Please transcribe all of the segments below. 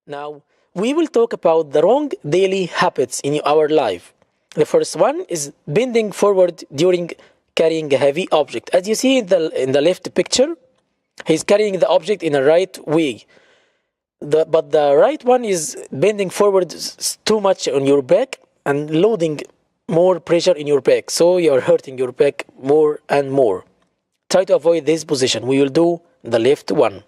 Now, we will talk about the wrong daily habits in our life. The first one is bending forward during carrying a heavy object. As you see in the left picture, he's carrying the object in a right way. But the right one is bending forward too much on your back and loading more pressure in your back. So you're hurting your back more and more. Try to avoid this position. We will do the left one.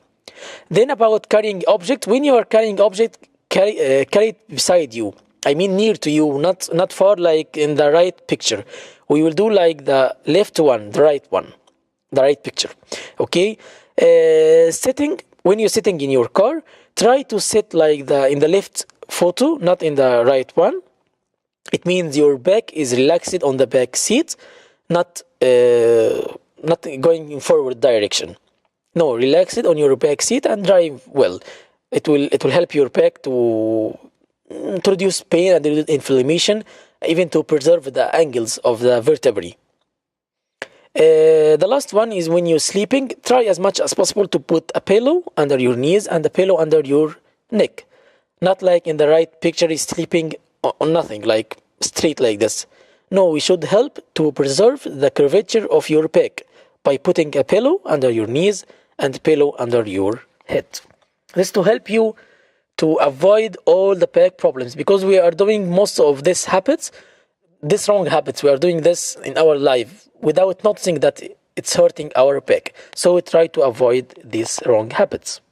Then about carrying object. When you are carrying object, carry it beside you. I mean near to you, not far like in the right picture. We will do like the left one, the right picture. Okay. Sitting. When you're sitting in your car, try to sit like in the left photo, not in the right one. It means your back is relaxed on the back seat, not going in forward direction. No, relax it on your back seat and drive well. It will help your back to reduce pain and reduce inflammation, even to preserve the angles of the vertebrae. The last one is when you're sleeping, try as much as possible to put a pillow under your knees and a pillow under your neck. Not like in the right picture is sleeping on nothing, like straight like this. No, we should help to preserve the curvature of your back by putting a pillow under your knees and a pillow under your head. This to help you to avoid all the back problems, because we are doing most of these wrong habits. We are doing this in our life without noticing that it's hurting our back. So we try to avoid these wrong habits.